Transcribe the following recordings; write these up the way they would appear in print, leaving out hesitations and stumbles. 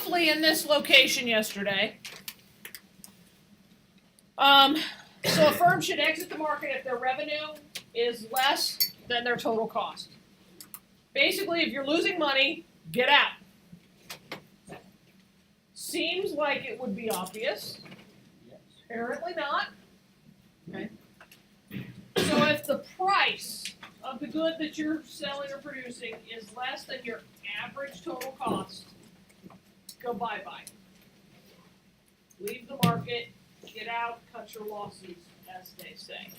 roughly in this location yesterday. So a firm should exit the market if their revenue is less than their total cost. Basically, if you're losing money, get out. Seems like it would be obvious. Apparently not. Okay. So if the price of the good that you're selling or producing is less than your average total cost, go bye-bye. Leave the market, get out, cut your losses, as they say.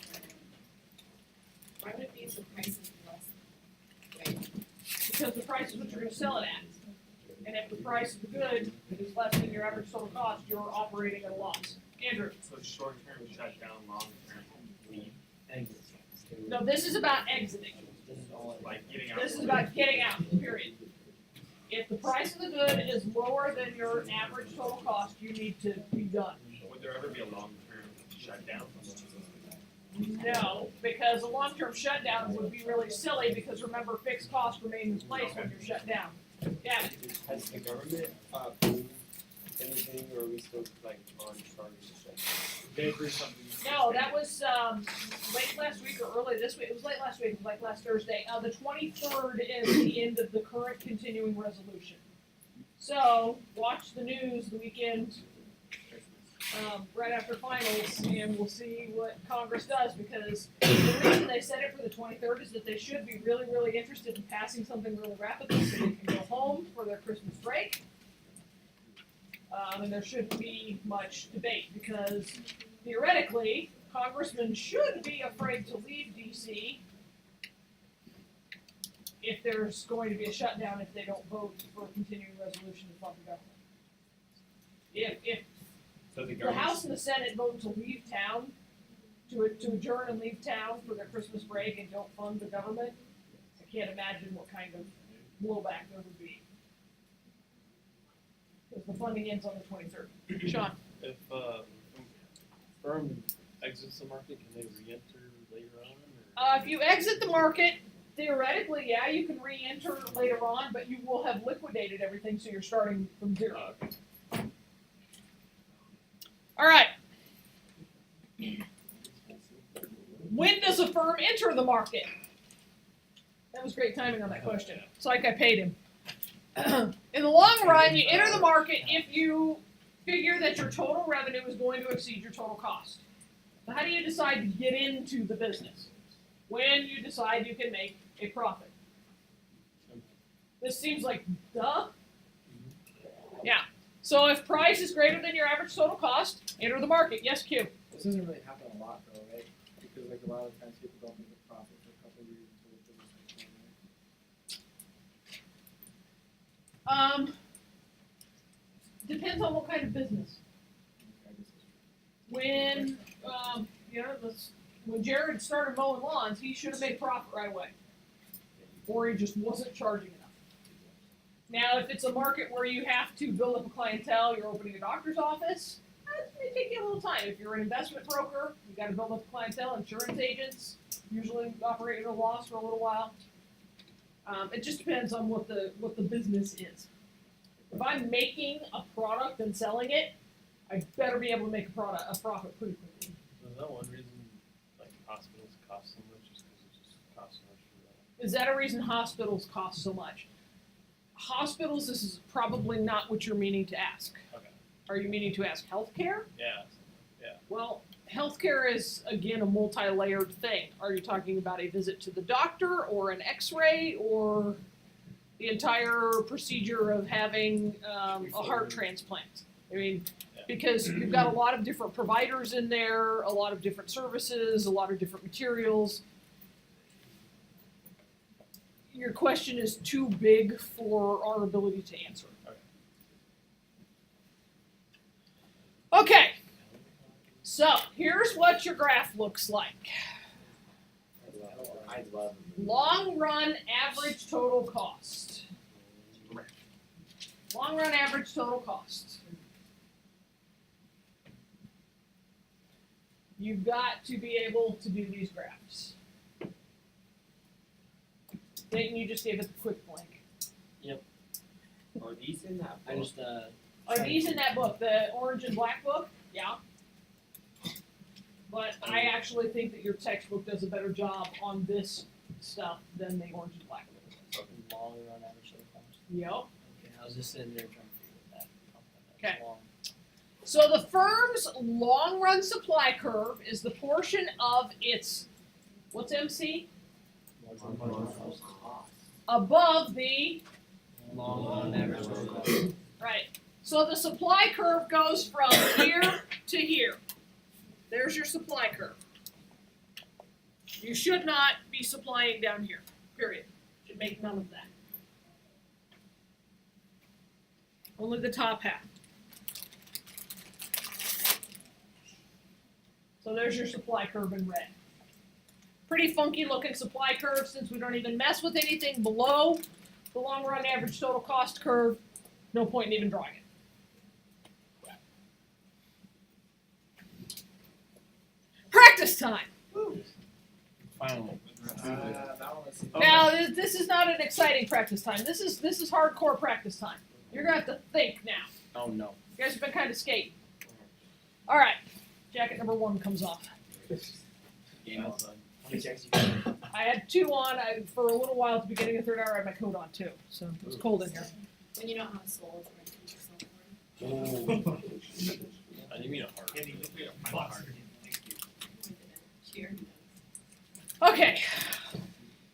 Why would it be if the price is less? Right. Because the price is what you're going to sell it at. And if the price of the good is less than your average total cost, you're operating at a loss. Andrew? So short term shut down, long term leave. No, this is about exiting. Like getting out. This is about getting out, period. If the price of the good is lower than your average total cost, you need to be done. Would there ever be a long term shutdown? No, because a long-term shutdown would be really silly because remember, fixed costs remain in place when you're shut down. Yeah. Has the government approved anything, or are we still like on charge to shut down? They agree something. No, that was late last week or early this week. It was late last week, it was like last Thursday. The 23rd is the end of the current continuing resolution. So watch the news the weekend right after finals, and we'll see what Congress does. Because the reason they set it for the 23rd is that they should be really, really interested in passing something really rapidly so they can go home for their Christmas break. And there shouldn't be much debate because theoretically, congressmen should be afraid to leave D.C. if there's going to be a shutdown if they don't vote for a continuing resolution to fund the government. If So the the House and the Senate vote to leave town, to adjourn and leave town for their Christmas break and don't fund the government, I can't imagine what kind of blowback there would be. Because the funding ends on the 23rd. Sean? If firm exits the market, can they re-enter later on? Or? If you exit the market, theoretically, yeah, you can re-enter later on, but you will have liquidated everything, so you're starting from zero. All right. When does a firm enter the market? That was great timing on that question. It's like I paid him. In the long run, you enter the market if you figure that your total revenue is going to exceed your total cost. So how do you decide to get into the business? When you decide you can make a profit. This seems like duh. Yeah. So if price is greater than your average total cost, enter the market. Yes, Q. This doesn't really happen a lot though, right? Because like a lot of times people don't make a profit for a couple of years until the business is going, right? Depends on what kind of business. I guess it's true. When when Jared started mowing lawns, he should have made profit right away, or he just wasn't charging enough. Now, if it's a market where you have to build up a clientele, you're opening a doctor's office, it may take you a little time. If you're an investment broker, you got to build up a clientele. Insurance agents usually operate at a loss for a little while. It just depends on what the business is. If I'm making a product and selling it, I better be able to make a profit pretty quickly. So is that one reason like hospitals cost so much, just because it just costs so much for that? Is that a reason hospitals cost so much? Hospitals, this is probably not what you're meaning to ask. Okay. Are you meaning to ask healthcare? Yeah. Well, healthcare is, again, a multi-layered thing. Are you talking about a visit to the doctor or an x-ray or the entire procedure of having a heart transplant? I mean, because you've got a lot of different providers in there, a lot of different services, a lot of different materials. Your question is too big for our ability to answer. Okay, so here's what your graph looks like. I love Long run average total cost. Long run average total cost. You've got to be able to do these graphs. Dayton, you just gave it the quick blank. Yep. Are these in that I book? just, Are these in that book, the orange and black book? Yeah. But I actually think that your textbook does a better job on this stuff than the orange and black book. long run average total cost. Yep. Okay, I was just sitting there trying to figure that out. Okay. Long. So the firm's long run supply curve is the portion of its, what's MC? Above the, Long run average total cost. right. So the supply curve goes from here to here. There's your supply curve. You should not be supplying down here, period. Should make none of that. Only the top half. So there's your supply curve in red. Pretty funky looking supply curve since we don't even mess with anything below the long run average total cost curve. No point in even drawing it. Practice time. Finally. Now this is not an exciting practice time. This is hardcore practice time. You're gonna have to think now. Oh no. You guys have been kind of skating. All right, jacket number 1 comes off. Game outside. I had 2 on. For a little while at the beginning of the 3rd hour, I had my coat on too, so it was cold in here. When you don't have soul, it's going to teach yourself I didn't mean a heart. Andy, look at my heart. Cheer. Okay,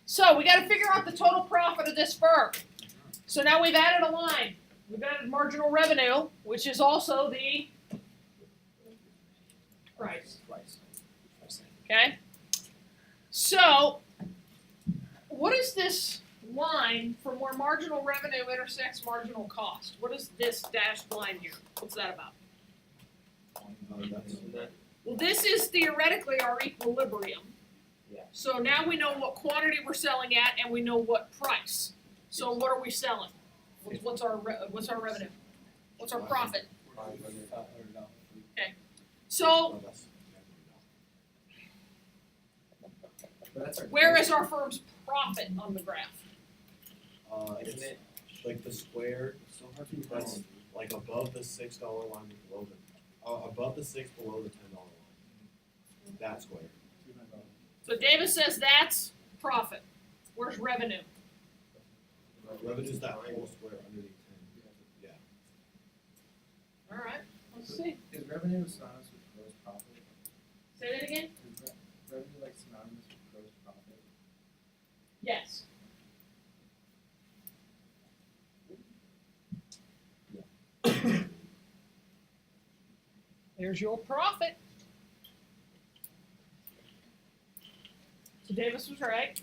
so we got to figure out the total profit of this firm. So now we've added a line. We've added marginal revenue, which is also the price. Okay? So, what is this line from where marginal revenue intersects marginal cost? What is this dashed line here? What's that about? Well, this is theoretically our equilibrium. Yeah. So now we know what quantity we're selling at, and we know what price. So what are we selling? What's our revenue? What's our profit? So where is our firm's profit on the graph? Isn't it like the square? That's like above the $6 line below the, above the 6 below the $10 line. That square. So Davis says that's profit. Where's revenue? Revenue's that whole square underneath 10. Yeah. All right, let's see. Is revenue synonymous with gross profit? Say that again? Is revenue like synonymous with gross profit? Yes. There's your profit. So Davis was right.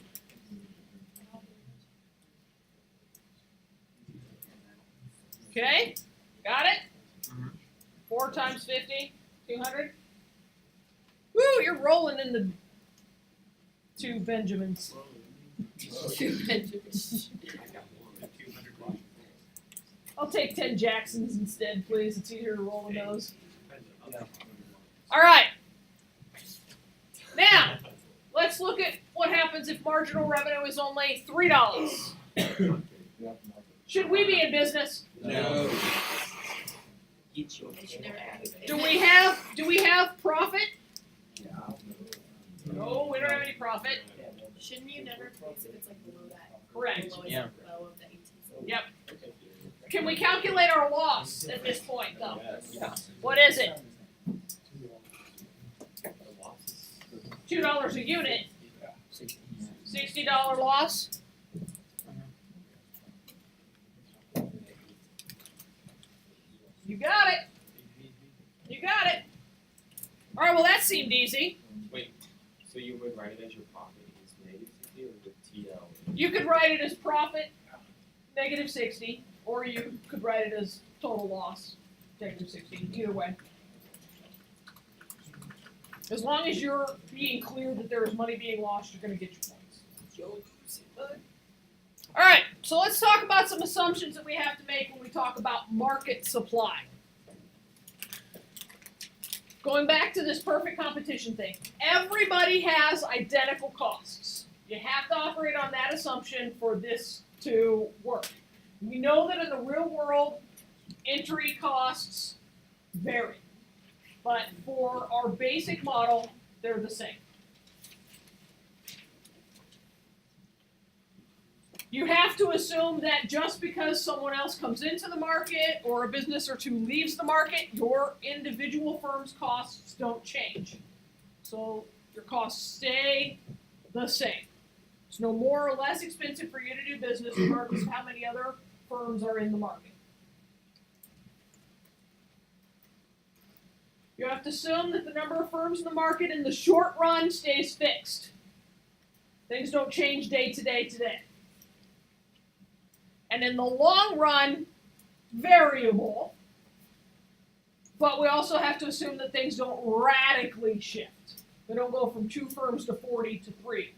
Okay, got it? 4 times 50, 200. Woo, you're rolling in the 2 Benjamins. 2 Benjamins. I'll take 10 Jacksons instead, please. It's easier to roll than those. All right. Now, let's look at what happens if marginal revenue is only $3. Should we be in business? No. They should never have it. Do we have profit? No, we don't have any profit. Shouldn't you never place if it's like below that? Correct. Below Yeah. low of the 18. Yep. Can we calculate our loss at this point, though? Yes. What is it? $2 a unit. $60 loss. You got it. You got it. All right. Well, that seemed easy. So you would write it as your profit is negative 60 or with TL? You could write it as profit, negative 60, or you could write it as total loss, negative 60. Either way. As long as you're being clear that there is money being lost, you're going to get your points. All right, so let's talk about some assumptions that we have to make when we talk about market supply. Going back to this perfect competition thing, everybody has identical costs. You have to operate on that assumption for this to work. We know that in the real world, entry costs vary. But for our basic model, they're the same. You have to assume that just because someone else comes into the market or a business or two leaves the market, your individual firm's costs don't change. So your costs stay the same. It's no more or less expensive for you to do business regardless of how many other firms are in the market. You have to assume that the number of firms in the market in the short run stays fixed. Things don't change day to day to day. And in the long run, variable. But we also have to assume that things don't radically shift. They don't go from 2 firms to 40 to 3.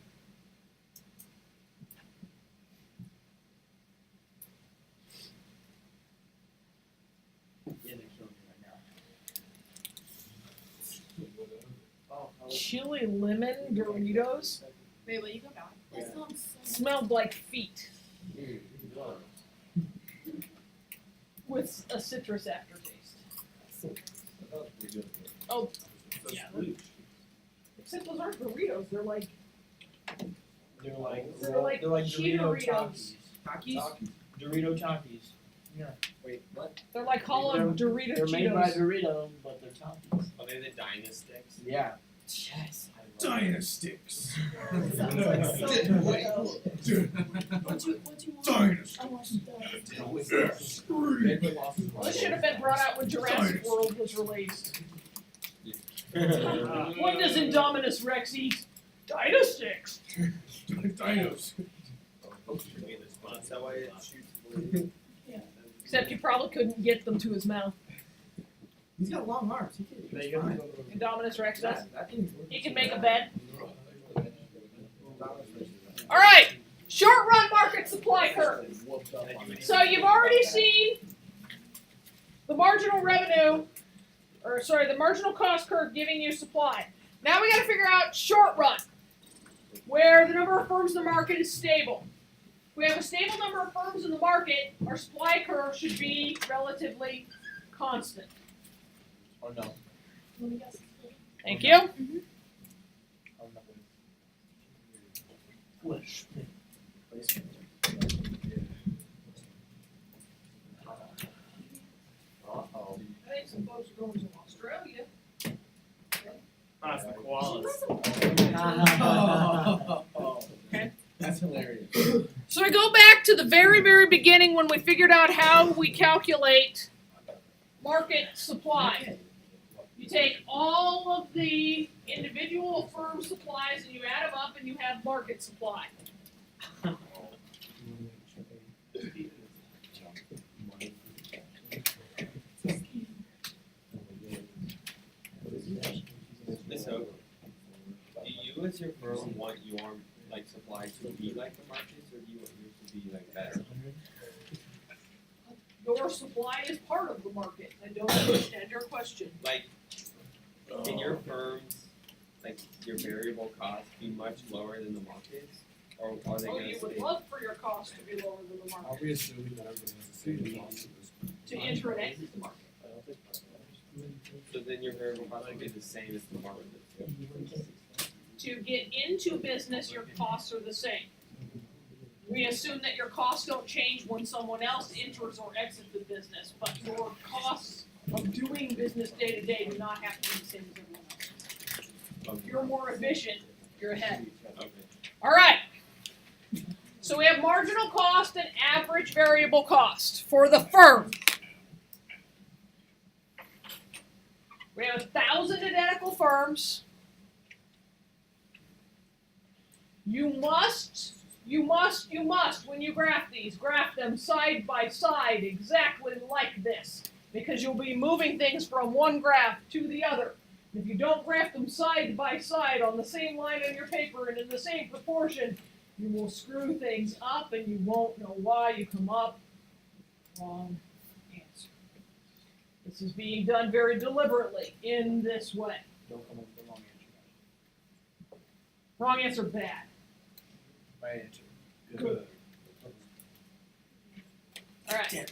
Chili lemon Doritos Wait, will you go back? That sounds so. smelled like feet with a citrus aftertaste. Oh, yeah. Except those aren't Doritos. They're like They're like Cheetoritos. Dorito Takis? Dorito Takis. Yeah. Wait, what? They're like hollow Dorito They're made by Cheetos. Dorito, but they're Takis. Are they the Dynasticks? Yeah. Yes. Dynasticks. Sounds like so What you want? Dynasticks. I want that. This should have been brought out when Jurassic World was released. What does Indominus Rex eat? Dynasticks. Dinos. That's how it shoots. Except you probably couldn't get them to his mouth. He's got long arms. He can. They go- Indominus Rex does. That thing's He can make a bed. All right, short run market supply curve. So you've already seen the marginal revenue, or sorry, the marginal cost curve giving you supply. Now we got to figure out short run, where the number of firms in the market is stable. If we have a stable number of firms in the market, our supply curve should be relatively constant. Or no. Let me guess. Thank you. Uh-oh. I think some folks are going to Australia. That's the koalas. Okay. That's hilarious. So we go back to the very, very beginning when we figured out how we calculate market supply. You take all of the individual firm supplies and you add them up and you have market supply. So, do you as your firm want your like supply to be like the markets, or do you want yours to be like better? Your supply is part of the market. I don't understand your question. Like, can your firms, like your variable costs, be much lower than the markets, or are they Oh, going you to would stay? love for your cost to be lower than the Are market we assuming that everybody has the same cost? to enter and exit the market. So then your variable costs will be the same as the market. To get into business, your costs are the same. We assume that your costs don't change when someone else enters or exits the business, but your costs of doing business day to day do not have to be the same as everyone else. If you're more efficient, you're ahead. Okay. All right. So we have marginal cost and average variable cost for the firm. We have 1,000 identical firms. You must, when you graph these, graph them side by side exactly like this, because you'll be moving things from one graph to the other. If you don't graph them side by side on the same line on your paper and in the same proportion, you will screw things up and you won't know why you come up wrong answer. This is being done very deliberately in this way. Don't come up with the wrong answer. Wrong answer, bad. Right answer. Good. Alright.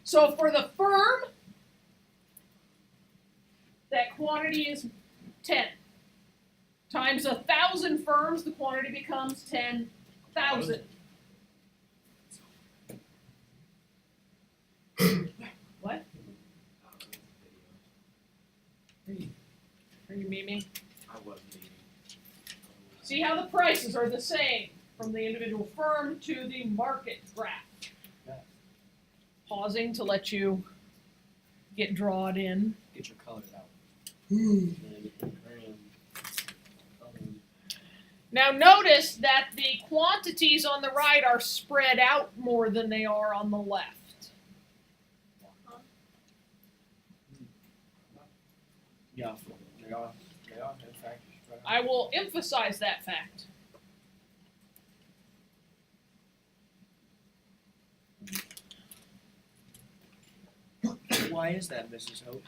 So for the firm, that quantity is 10. Times 1,000 firms, the quantity becomes 10,000. What? Are you memeing? I wasn't eating. See how the prices are the same from the individual firm to the market graph. Pausing to let you get drawn in. Get your colors out. Now notice that the quantities on the right are spread out more than they are on the left. Yeah, they are, in fact. I will emphasize that fact. Why is that, Mrs. Hope?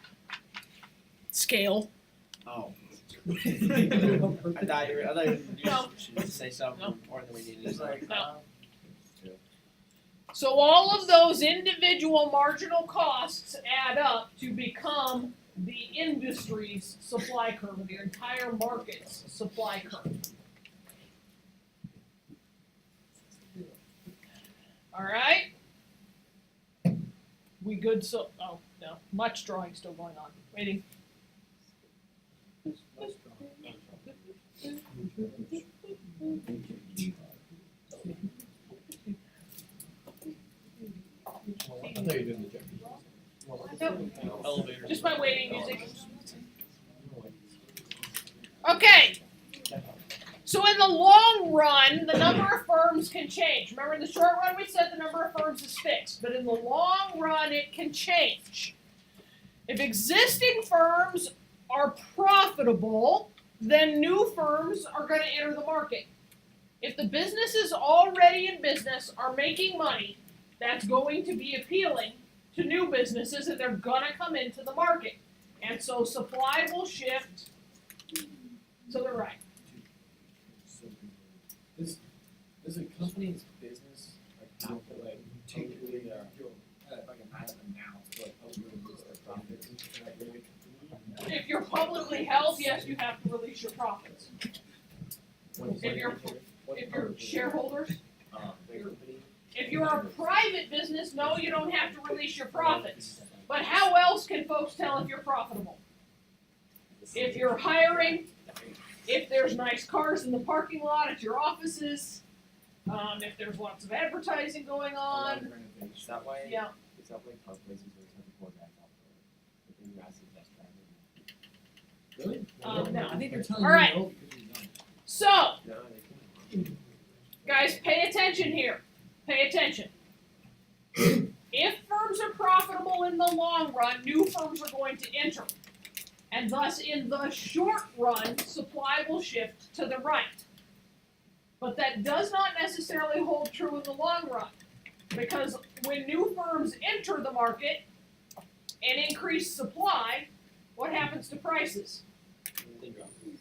Scale. Oh. I thought you were No. to say something No. more than we needed to say. No. So all of those individual marginal costs add up to become the industry's supply curve, the entire market's supply curve. All right. We good? So, oh no, much drawing still going on. Waiting. I thought you did the job. Nope. Just my waiting music. Okay. So in the long run, the number of firms can change. Remember, in the short run, we said the number of firms is fixed, but in the long run, it can change. If existing firms are profitable, then new firms are going to enter the market. If the businesses already in business are making money, that's going to be appealing to new businesses, and they're going to come into the market. And so supply will shift to the right. Does a company's business have to particularly like an item now to help you increase their profits? If you're publicly held, yes, you have to release your profits. If you're shareholders, if you're a private business, no, you don't have to release your profits. But how else can folks tell if you're profitable? If you're hiring, if there's nice cars in the parking lot at your offices, if there's lots of advertising going on. Is that why? Yeah. Is that why car places always have the four guys out there? The thing you asked is best driver. Really? No. I think they're telling All right. you no because you're done. So, No, they can't. guys, pay attention here. Pay attention. If firms are profitable in the long run, new firms are going to enter. And thus, in the short run, supply will shift to the right. But that does not necessarily hold true in the long run. Because when new firms enter the market and increase supply, what happens to prices?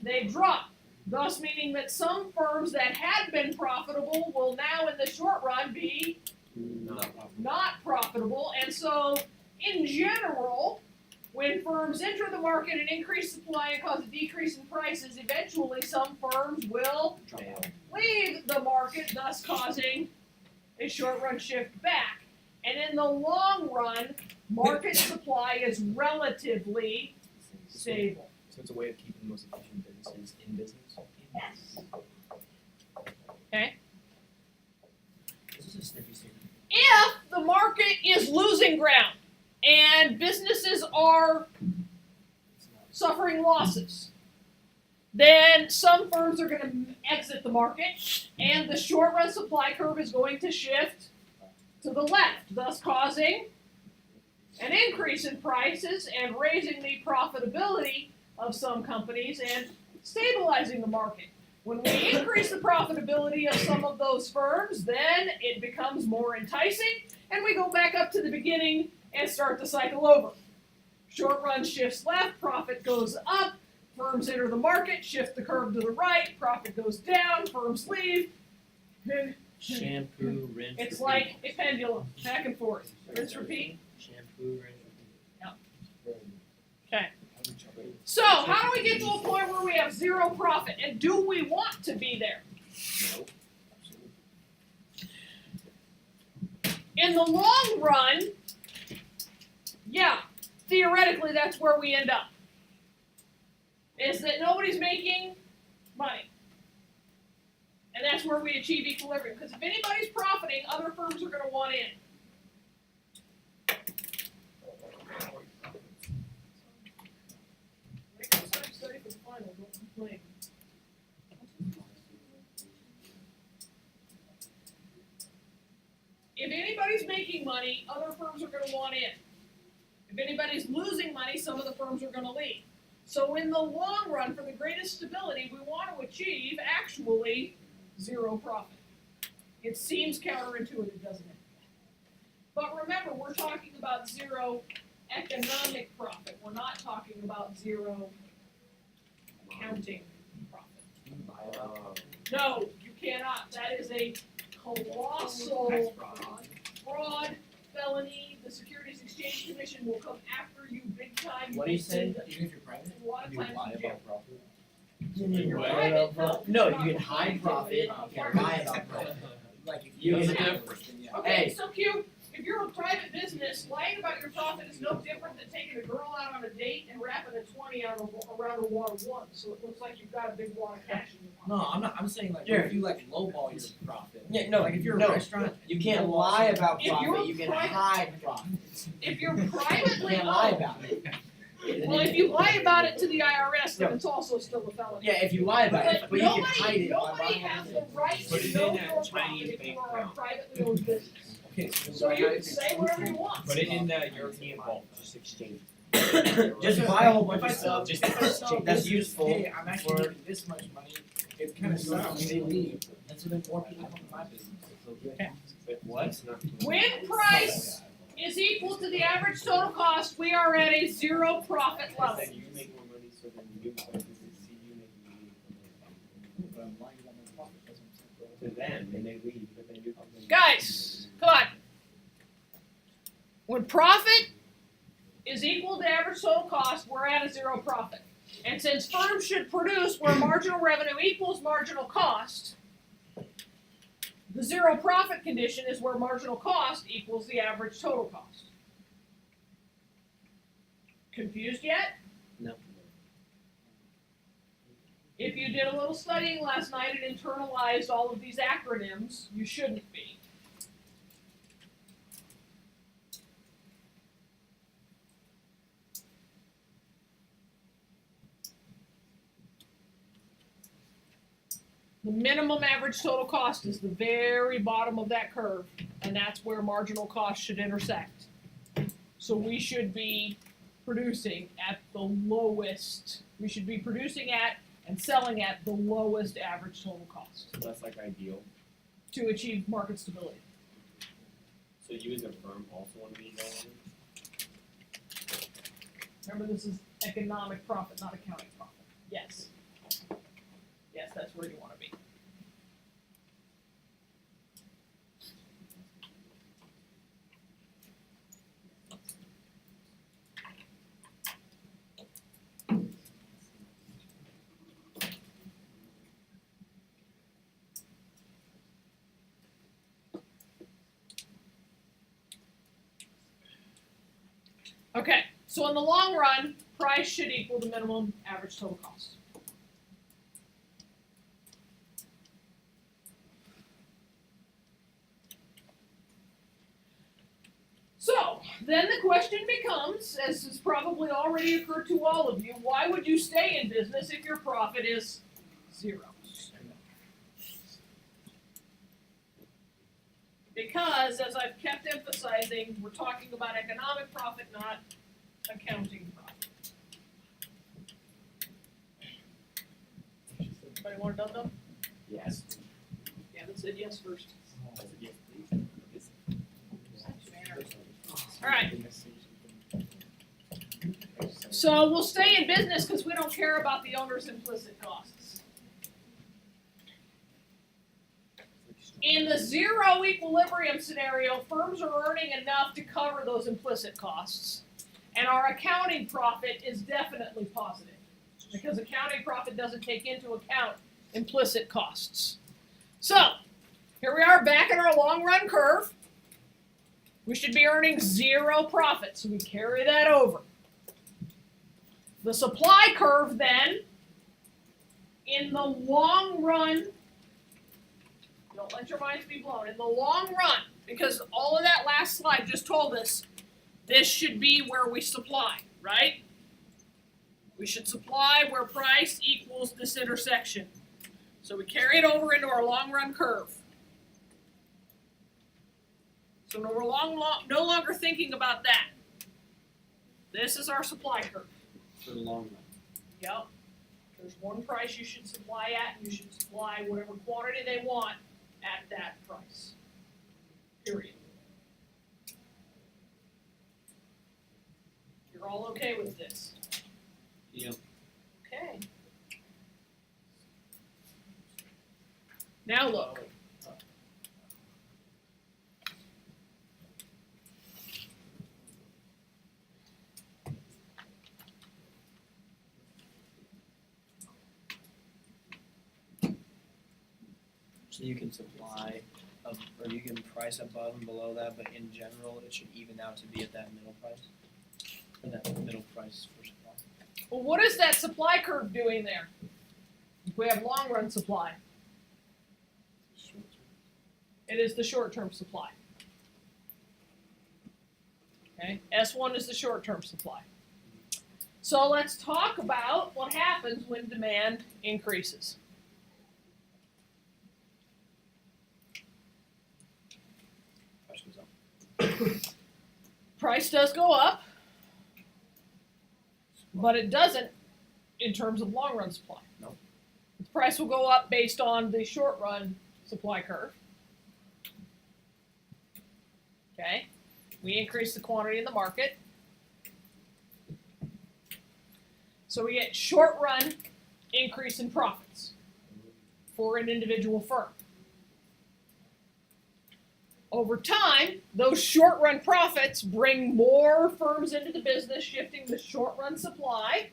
They drop. Thus meaning that some firms that had been profitable will now in the short run be not profitable. And so, in general, when firms enter the market and increase supply and cause a decrease in prices, eventually some firms will leave the market, thus causing a short-run shift back. And in the long run, market supply is relatively stable. So it's a way of keeping the most efficient businesses in business. Yes. Okay. This is a snippy statement. If the market is losing ground and businesses are suffering losses, then some firms are going to exit the market and the short run supply curve is going to shift to the left, thus causing an increase in prices and raising the profitability of some companies and stabilizing the market. When we increase the profitability of some of those firms, then it becomes more enticing and we go back up to the beginning and start the cycle over. Short run shifts left, profit goes up, firms enter the market, shift the curve to the right, profit goes down, firms leave, and Shampoo, rinse, It's repeat. like a pendulum, back and forth. Rinse, repeat. Shampoo, rinse, Okay. So, how do we get to a point where we have zero profit? And do we want to be there? repeat. In the long run, yeah, theoretically that's where we end up. Is that nobody's making money. And that's where we achieve equilibrium. Because if anybody's profiting, other firms are going to want in. Study for the final, don't complain. If anybody's making money, other firms are going to want in. If anybody's losing money, some of the firms are going to leave. So in the long run, for the greatest stability, we want to achieve actually zero profit. It seems counterintuitive, doesn't it? But remember, we're talking about zero economic profit. We're not talking about zero accounting profit. No, you cannot. That is a colossal fraud felony. The Securities Exchange Commission will come after you big time. What do you say? Send Even if you're private? a lot of You times lie in jail. about profit? You're What? private, No, you're you not can hide complaining profit, about you can partners. lie about profit. Like if You you can- then yeah. Okay, Hey, so cute. If you're a private business, lying about your profit is no different than taking a girl out on a date and wrapping a 20 around a wad of one, so it looks like you've got a big wad of cash in your pocket. no, I'm not, I'm saying like, Jared. if you like lowball your profit. Yeah, no, Like if you're no. a restaurant. You can't lie about If you're profit, you can private- hide profit. If you're You privately can't lie owned, about it. well, if you lie about it to the IRS, then No. it's also still a felony. Yeah, if you lie about it, But but you can hide nobody, it. by nobody lying has about the right Put to it know in your that profit Chinese if you bank are a account. privately owned business. Okay, So you can say whatever you want. Put it in the European vault, just exchange. Just buy a whole bunch If I of sell, stuff. just if I sell that's this, useful hey, I'm actually for- making this much money, it kind of sucks, they leave, and so then more people come to my business. But what? When price is equal to the average total cost, we are at a zero profit level. Then you make more money, so then new places see you making money. But I'm lying about my profit, that's what I'm saying. To them, and they leave, but then you come in. Guys, come on. When profit is equal to average total cost, we're at a zero profit. And since firms should produce where marginal revenue equals marginal cost, the zero profit condition is where marginal cost equals the average total cost. Confused yet? No. If you did a little studying last night and internalized all of these acronyms, you shouldn't be. The minimum average total cost is the very bottom of that curve, and that's where marginal cost should intersect. So we should be producing at the lowest, we should be producing at and selling at the lowest average total cost So that's like ideal. to achieve market stability. So you as a firm also want to be that one? Remember, this is economic profit, not accounting profit. Yes. Yes, that's where you want to be. Okay, so in the long run, price should equal the minimum average total cost. So, then the question becomes, as has probably already occurred to all of you, why would you stay in business if your profit is zero? Because, as I've kept emphasizing, we're talking about economic profit, not accounting profit. Anybody want to dum-dum? Yes. Gavin said yes first. Yes, please. Alright. So we'll stay in business because we don't care about the owner's implicit costs. In the zero equilibrium scenario, firms are earning enough to cover those implicit costs, and our accounting profit is definitely positive, because accounting profit doesn't take into account implicit costs. So, here we are back in our long run curve. We should be earning zero profit, so we carry that over. The supply curve then, in the long run, don't let your minds be blown, in the long run, because all of that last slide just told us, this should be where we supply, right? We should supply where price equals this intersection. So we carry it over into our long run curve. So we're no longer thinking about that. This is our supply curve. For the long run. Yep. There's one price you should supply at, and you should supply whatever quantity they want at that price. Period. You're all okay with this? Yep. Okay. Now look. So you can supply, or you can price above and below that, but in general, it should even out to be at that middle price? Or that middle price for supply? Well, what is that supply curve doing there? If we have long run supply. It is the short-term supply. Okay, S1 is the short-term supply. So let's talk about what happens when demand increases. Price goes up. Price does go up, but it doesn't in terms of long-run supply. No. The price will go up based on the short-run supply curve. Okay, we increase the quantity in the market. So we get short-run increase in profits for an individual firm. Over time, those short-run profits bring more firms into the business, shifting the short-run supply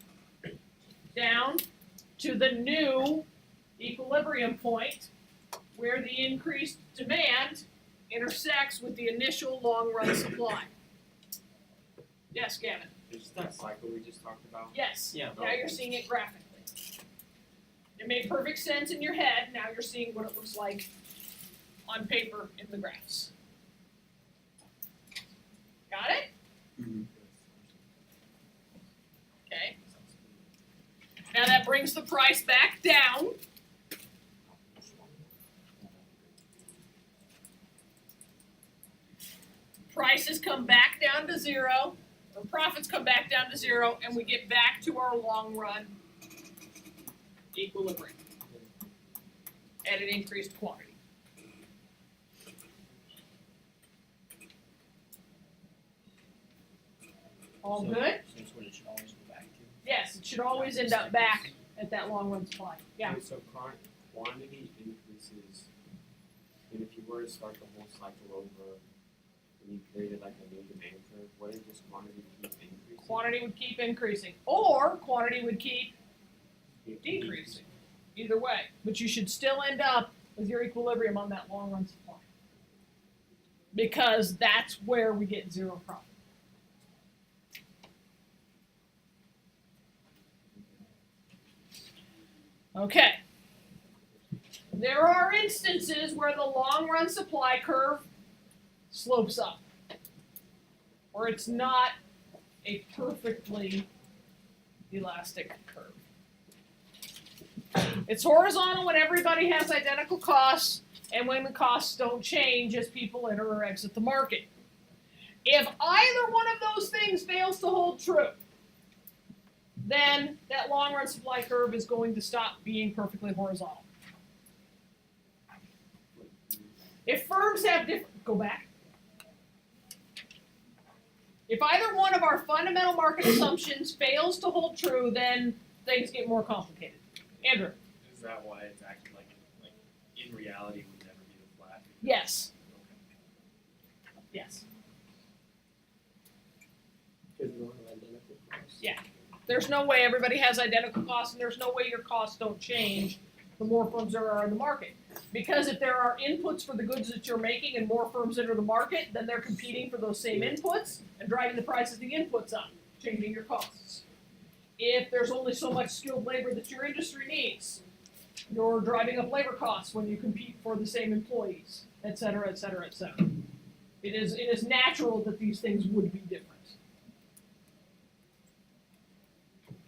down to the new equilibrium point where the increased demand intersects with the initial long-run supply. Yes, Gavin? Is that cycle we just talked about? Yes. Yeah. Now you're seeing it graphically. It made perfect sense in your head. Now you're seeing what it looks like on paper in the graphs. Got it? Mm-hmm. Okay. Now that brings the price back down. Prices come back down to zero, or profits come back down to zero, and we get back to our long run equilibrium at an increased quantity. All So- good? So that's what it should always go back to. Yes, it should always end up back at that long run supply. Yeah. Okay, so quantity increases, and if you were to start the whole cycle over, and you created like a new demand curve, wouldn't just quantity keep increasing? Quantity would keep increasing, or quantity would keep decreasing. Either way, but you should still end up with your equilibrium on that long run supply, because that's where we get zero profit. Okay. There are instances where the long run supply curve slopes up, or it's not a perfectly elastic curve. It's horizontal when everybody has identical costs and when the costs don't change as people enter or exit the market. If either one of those things fails to hold true, then that long run supply curve is going to stop being perfectly horizontal. If firms have different, go back. If either one of our fundamental market assumptions fails to hold true, then things get more complicated. Andrew. Is that why it's acting like in reality it would never be the flat, Yes. Yes. Because we don't have identical costs. Yeah. There's no way everybody has identical costs, and there's no way your costs don't change the more firms there are in the market. Because if there are inputs for the goods that you're making and more firms enter the market, then they're competing for those same inputs and driving the price of the inputs up, changing your costs. If there's only so much skilled labor that your industry needs, you're driving up labor costs when you compete for the same employees, et cetera, et cetera, et cetera. It is natural that these things would be different.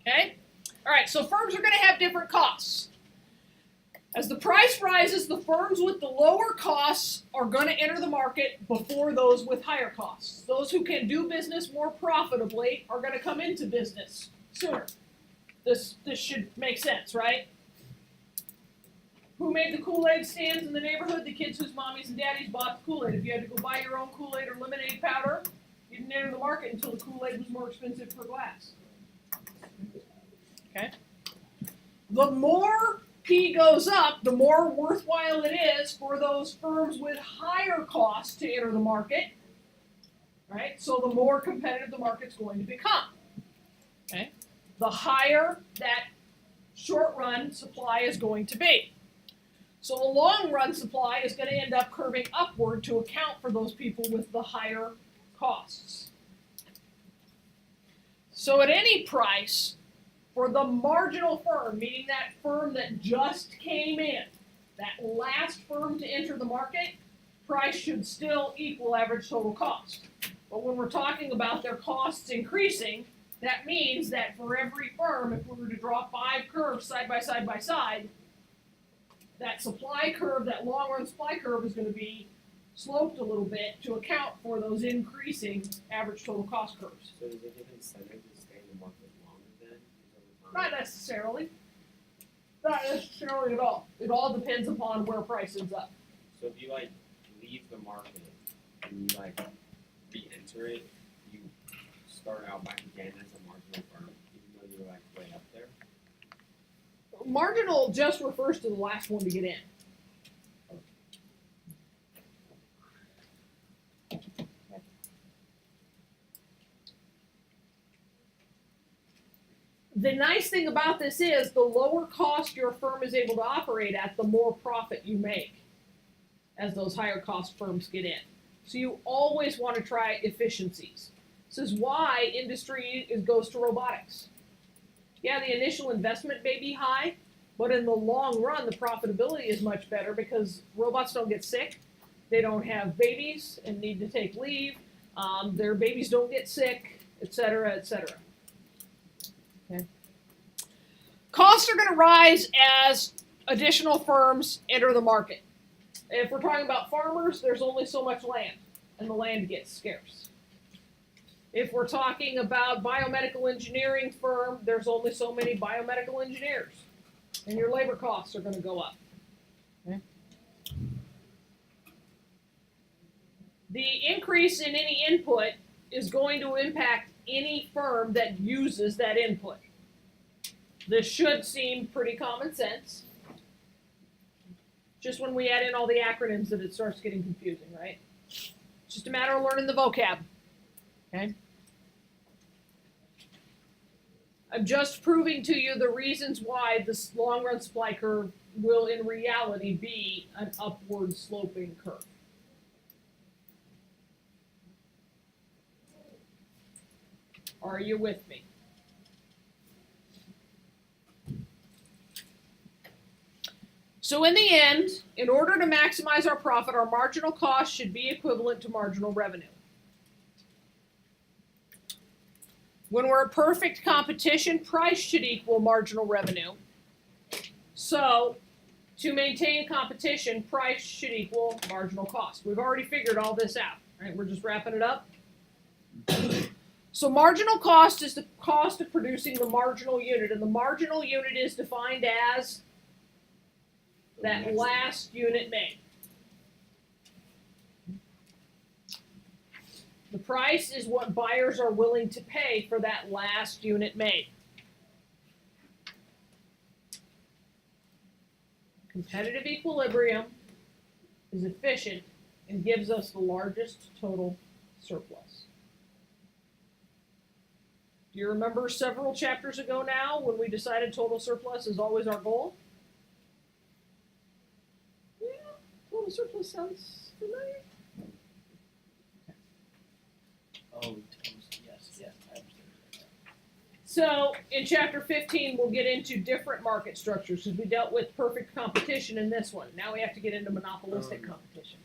Okay? All right, so firms are going to have different costs. As the price rises, the firms with the lower costs are going to enter the market before those with higher costs. Those who can do business more profitably are going to come into business sooner. This should make sense, right? Who made the Kool-Aid stands in the neighborhood? The kids whose mommies and daddies bought the Kool-Aid. If you had to go buy your own Kool-Aid or lemonade powder, you didn't enter the market until the Kool-Aid was more expensive per glass. Okay? The more P goes up, the more worthwhile it is for those firms with higher costs to enter the market. Right? So the more competitive the market's going to become. Okay? The higher that short run supply is going to be. So the long run supply is going to end up curving upward to account for those people with the higher costs. So at any price, for the marginal firm, meaning that firm that just came in, that last firm to enter the market, price should still equal average total cost. But when we're talking about their costs increasing, that means that for every firm, if we were to draw 5 curves side by side by side, that supply curve, that long-run supply curve is going to be sloped a little bit to account for those increasing average total cost curves. So does it give incentive to stay in the market longer then? Not necessarily. Not necessarily at all. It all depends upon where price ends up. So if you like leave the market and you like re-enter it, you start out back again as a marginal firm, even though you're like way up there. Marginal just refers to the last one to get in. The nice thing about this is the lower cost your firm is able to operate at, the more profit you make as those higher cost firms get in. So you always want to try efficiencies. This is why industry goes to robotics. Yeah, the initial investment may be high, but in the long run, the profitability is much better because robots don't get sick. They don't have babies and need to take leave. Their babies don't get sick, et cetera, et cetera. Okay. Costs are going to rise as additional firms enter the market. If we're talking about farmers, there's only so much land, and the land gets scarce. If we're talking about biomedical engineering firm, there's only so many biomedical engineers, and your labor costs are going to go up. Okay. The increase in any input is going to impact any firm that uses that input. This should seem pretty common sense. Just when we add in all the acronyms that it starts getting confusing, right? It's just a matter of learning the vocab. Okay? I'm just proving to you the reasons why this long-run supply curve will in reality be an upward sloping curve. Are you with me? So in the end, in order to maximize our profit, our marginal cost should be equivalent to marginal revenue. When we're at perfect competition, price should equal marginal revenue. So to maintain competition, price should equal marginal cost. We've already figured all this out, right? We're just wrapping it up. So marginal cost is the cost of producing the marginal unit, and the marginal unit is defined as that last unit made. The price is what buyers are willing to pay for that last unit made. Competitive equilibrium is efficient and gives us the largest total surplus. Do you remember several chapters ago now when we decided total surplus is always our goal? Yeah, total surplus sounds familiar. Oh, yes, I understand. So in chapter 15, we'll get into different market structures because we dealt with perfect competition in this one. Now we have to get into monopolistic competition.